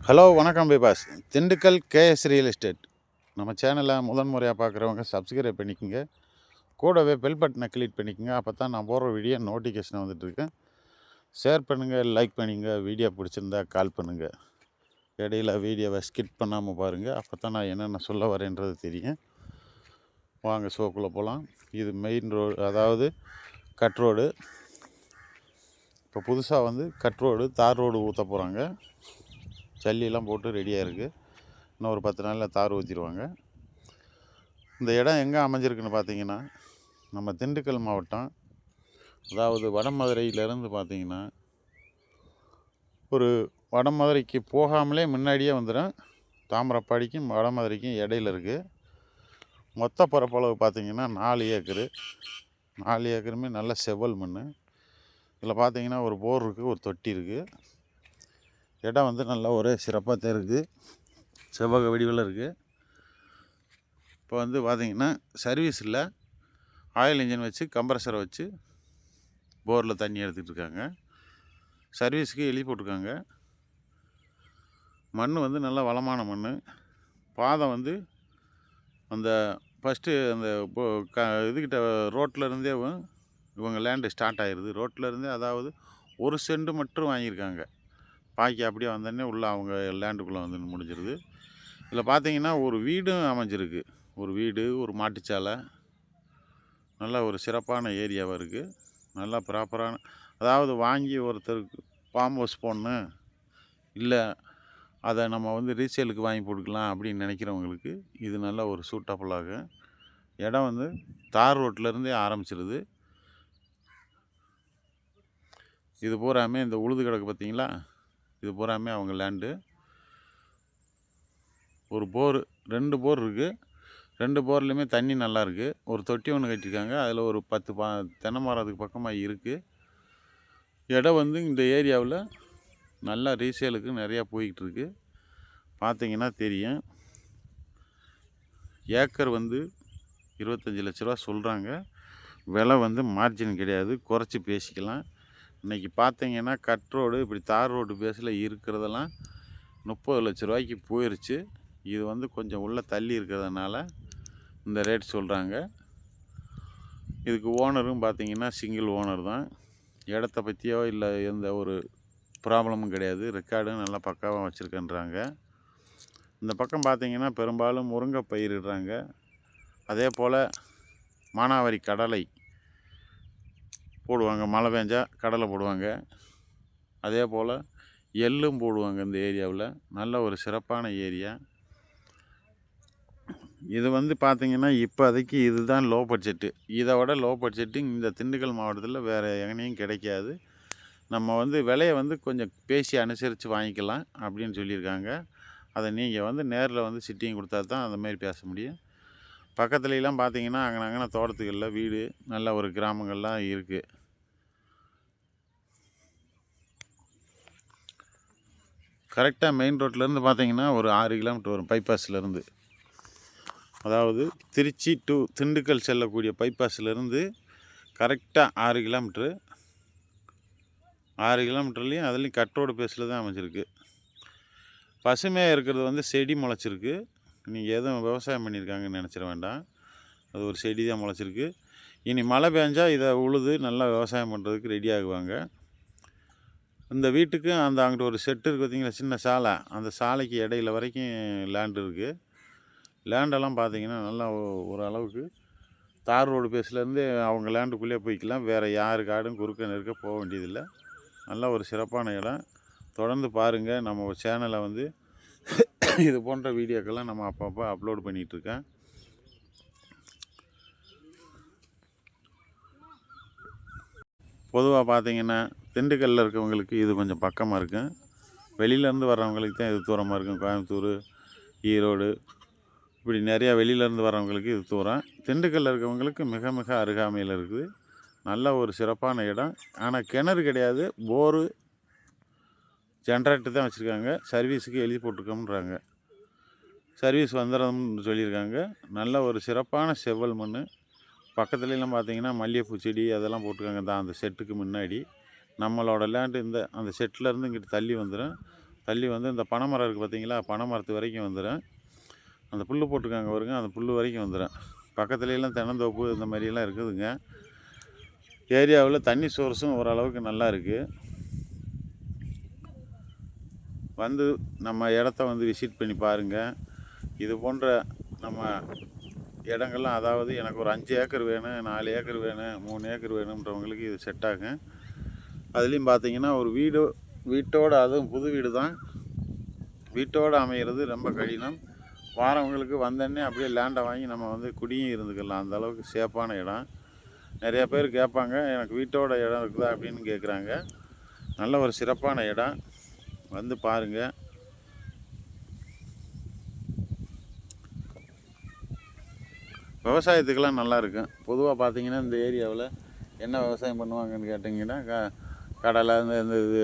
Hello வணக்கம் bypass. Dindigul KS real estate நம்ம சேனலை முதன்முறையாக பார்க்குறவங்க சப்ஸ்கிரைப் பண்ணிக்கோங்க. கூடவே பெல் பட்டனை கிளிக் பண்ணிக்கோங்க. அப்போ தான் நான் போடுற வீடியோ நோட்டிஃபிகேஷன் வந்துட்டுருக்கேன். ஷேர் பண்ணுங்கள், லைக் பண்ணுங்கள். வீடியோ பிடிச்சிருந்தா கால் பண்ணுங்கள். இடையில வீடியோவை ஸ்கிப் பண்ணாமல் பாருங்கள். அப்போ தான் நான் என்னென்ன சொல்ல வரேன்றது தெரியும். வாங்க ஷோக்குள்ளே போகலாம். இது மெயின் ரோடு, அதாவது கட் ரோடு. இப்போ புதுசாக கட் ரோடு, தார் ரோடு ஊற்ற போகிறாங்க. ஜல்லியெல்லாம் போட்டு ரெடியாக இருக்குது. இன்னும் ஒரு 10 நாளில் தார் ஊற்றிடுவாங்க. இந்த இடம் எங்கே அமைஞ்சிருக்குன்னு பார்த்தீங்கன்னா, நம்ம திண்டுக்கல் மாவட்டம், அதாவது வடமதுரையிலேருந்து பார்த்தீங்கன்னா, ஒரு வடமதுரைக்கு போகாமலே முன்னாடியே வந்துடும். தாமிரப்பாடிக்கும் வடமதுரைக்கும் இடையில இருக்குது. மொத்த பரப்பளவு பார்த்தீங்கன்னா 4 ஏக்கரு. 4 ஏக்கருமே நல்ல செவ்வல் மண். இதில் பார்த்தீங்கன்னா ஒரு போர் இருக்குது, ஒரு தொட்டி இருக்குது. இடம் நல்லா ஒரே சிறப்பாக தான் இருக்குது. செவ்வக வடிவில் இருக்குது. இப்போ பார்த்தீங்கன்னா சர்வீஸ் இல்லை, ஆயில் இன்ஜின் வச்சு கம்ப்ரஸரை வச்சு போரில் தண்ணி எடுத்துகிட்டு இருக்காங்க. சர்வீஸுக்கு எழுதி போட்டிருக்காங்க. மண் நல்லா வளமான மண். பாதம் அந்த ஃபஸ்ட்டு அந்த இதுக்கிட்ட ரோட்டிலருந்தே இவங்க லேண்டு ஸ்டார்ட் ஆகிடுது. ரோட்டிலருந்தே, அதாவது 1 சென்ட் மட்டும் வாங்கியிருக்காங்க. பாக்கி அப்படியே வந்தோடனே உள்ளே அவங்க லேண்டுக்குள்ளே முடிஞ்சிருது. இதில் பார்த்தீங்கன்னா ஒரு வீடும் அமைஞ்சிருக்கு. ஒரு வீடு, ஒரு மாட்டுச்சாலை, நல்லா ஒரு சிறப்பான ஏரியாவாக இருக்குது. நல்லா ப்ராப்பரான, அதாவது வாங்கி ஒருத்தருக்கு ஃபார்ம் ஹவுஸ் போடணும், இல்லை அதை நம்ம ரீசேலுக்கு வாங்கி போட்டுக்கலாம் அப்படின்னு நினைக்கிறவங்களுக்கு இது நல்ல ஒரு சூட்டபுளாகும். இடம் தார் ரோட்டிலருந்தே ஆரம்பிச்சிருது. இது பூராமே இந்த உழுது கிடக்கு பார்த்தீங்களா, இது பூராமே அவங்க லேண்டு. ஒரு போர், 2 போர் இருக்குது. 2 போர்லேயுமே தண்ணி நல்லா இருக்குது. ஒரு தொட்டி ஒன்று கட்டியிருக்காங்க. அதில் ஒரு 10 தென்னை மரம் அதுக்கு பக்கமாக இருக்குது. இடம் இந்த ஏரியாவில் நல்லா ரீசேலுக்கு நிறையா போய்கிட்டு இருக்கு. பார்த்தீங்கன்னா தெரியும். ஏக்கர் 25 லட்ச ரூபா சொல்கிறாங்க. விலை மார்ஜின் கிடையாது, குறைச்சி பேசிக்கலாம். இன்றைக்கி பார்த்தீங்கன்னா கட் ரோடு, இப்படி தார் ரோடு பேஸில் இருக்கிறதெல்லாம் 30 லட்ச ரூபாய்க்கு போயிடுச்சு. இது கொஞ்சம் உள்ளே தள்ளி இருக்கிறதுனால இந்த ரேட் சொல்கிறாங்க. இதுக்கு ஓனரும் பார்த்தீங்கன்னா சிங்கிள் ஓனர் தான். இடத்த பற்றியோ இல்லை எந்த ஒரு ப்ராப்ளமும் கிடையாது. ரெக்கார்டும் நல்லா பக்காவாக வச்சுருக்கேன்றாங்க. இந்த பக்கம் பார்த்தீங்கன்னா பெரும்பாலும் முருங்கை பயிரிடுறாங்க. அதே போல் மானாவாரி கடலை போடுவாங்க. மழை பெஞ்சா கடலை போடுவாங்க. அதே போல் எள்ளும் போடுவாங்க. இந்த ஏரியாவில் நல்ல ஒரு சிறப்பான ஏரியா. இது பார்த்தீங்கன்னா இப்போதைக்கு இதுதான் லோ பட்ஜெட்டு. இதை விட லோ பட்ஜெட்டு இந்த திண்டுக்கல் மாவட்டத்தில் வேறு எங்கேயும் கிடைக்காது. நம்ம விலையை கொஞ்சம் பேசி அனுசரித்து வாங்கிக்கலாம் அப்படின்னு சொல்லியிருக்காங்க. அதை நீங்கள் நேரில் சிட்டிங் கொடுத்தா தான் அந்தமாரி பேச முடியும். பக்கத்துலலாம் பார்த்தீங்கன்னா அங்கன தோட்டத்துகளில் வீடு, நல்ல ஒரு கிராமங்கள்லாம் இருக்குது. கரெக்டாக மெயின் ரோட்லேருந்து பார்த்தீங்கன்னா ஒரு 6 கிலோமீட்டர் வரும். பைபாஸ்லேருந்து, அதாவது திருச்சி டு திண்டுக்கல் செல்லக்கூடிய பைபாஸ்லேருந்து கரெக்டாக 6 கிலோமீட்ரு. 6 கிலோமீட்டர்லேயும் அதுலேயும் கட் ரோடு பேஸில் தான் அமைஞ்சிருக்கு. பசுமையாக இருக்கிறது செடி முளைச்சிருக்கு. நீங்கள் எதுவும் விவசாயம் பண்ணியிருக்காங்கன்னு நினச்சிட வேண்டாம். அது ஒரு செடி தான் முளைச்சிருக்கு. இனி மழை பெஞ்சால் இதை உழுது நல்லா விவசாயம் பண்ணுறதுக்கு ரெடி ஆகுவாங்க. இந்த வீட்டுக்கு அங்கிட்ட ஒரு செட்டு இருக்குது பார்த்தீங்களா, சின்ன சாலை. அந்த சாலைக்கு இடையில வரைக்கும் லேண்டு இருக்குது. லேண்டெல்லாம் பார்த்தீங்கன்னா நல்லா ஓரளவுக்கு தார் ரோடு பேஸ்லேருந்து அவங்க லேண்டுக்குள்ளே போய்க்கலாம். வேறு யார் காடும் குறுக்க நெருக்க போக வேண்டியதில்லை. நல்ல ஒரு சிறப்பான இடம். தொடர்ந்து பாருங்கள். நம்ம சேனலை இது போன்ற வீடியோக்கெல்லாம் நம்ம அப்பப்போ அப்லோடு பண்ணிகிட்ருக்கேன். பொதுவாக பார்த்தீங்கன்னா திண்டுக்கல்லில் இருக்கவங்களுக்கு இது கொஞ்சம் பக்கமாக இருக்கும். வெளியிலேருந்து வர்றவங்களுக்கு தான் இது தூரமாக இருக்கும். கோயம்புத்தூர், ஈரோடு, இப்படி நிறையா வெளியிலேருந்து வர்றவங்களுக்கு இது தூரம். திண்டுக்கல்லில் இருக்கவங்களுக்கு மிக மிக அருகாமையில் இருக்குது. நல்ல ஒரு சிறப்பான இடம். ஆனால் கிணறு கிடையாது, போரு, ஜென்ரேட்டர் தான் வச்சுருக்காங்க. சர்வீஸுக்கு எழுதி போட்டிருக்கோம்ன்றாங்க. சர்வீஸ் வந்துடும்னு சொல்லியிருக்காங்க. நல்ல ஒரு சிறப்பான செவ்வல் மண். பக்கத்துலலாம் பார்த்தீங்கன்னா மல்லிகைப்பூ செடி அதெல்லாம் போட்டிருக்காங்க தான் அந்த செட்டுக்கு முன்னாடி. நம்மளோட லேண்டு அந்த செட்டிலேருந்து இங்கிட்டு தள்ளி வந்துடும். தள்ளி வந்து இந்த பனைமரம் இருக்குது பார்த்தீங்களா, பனைமரத்து வரைக்கும் வந்துடும். அந்த புல் போட்டிருக்காங்க பாருங்க, அந்த புல் வரைக்கும் வந்துடும். பக்கத்துலலாம் தென்னந்தோப்பு இந்த மாதிரியெல்லாம் இருக்குதுங்க. ஏரியாவில் தண்ணி சோர்ஸும் ஓரளவுக்கு நல்லா இருக்குது. வந்து நம்ம இடத்த வந்து விசிட் பண்ணி பாருங்கள். இது போன்ற நம்ம இடங்கள்லாம், அதாவது எனக்கு ஒரு 5 ஏக்கர் வேணும், 4 ஏக்கர் வேணும், 3 ஏக்கர் வேணுன்றவங்களுக்கு இது செட் ஆகும். அதுலேயும் பார்த்தீங்கன்னா ஒரு வீட்டோடு, அதுவும் புது வீடு தான், வீட்டோடு அமைகிறது ரொம்ப கடினம். வாரவங்களுக்கு வந்தோடனே அப்படியே லேண்டை வாங்கி நம்ம வந்து குடியும் இருந்துக்கலாம். அந்தளவுக்கு சேஃபான இடம். நிறையா பேர் கேட்பாங்க, எனக்கு வீட்டோட இடம் இருக்குதா அப்படின்னு கேட்குறாங்க. நல்ல ஒரு சிறப்பான இடம், வந்து பாருங்கள். விவசாயத்துக்கெல்லாம் நல்லா இருக்கும். பொதுவாக பார்த்தீங்கன்னா இந்த ஏரியாவில் என்ன விவசாயம் பண்ணுவாங்கன்னு கேட்டிங்கன்னா, கடலை, இந்த இது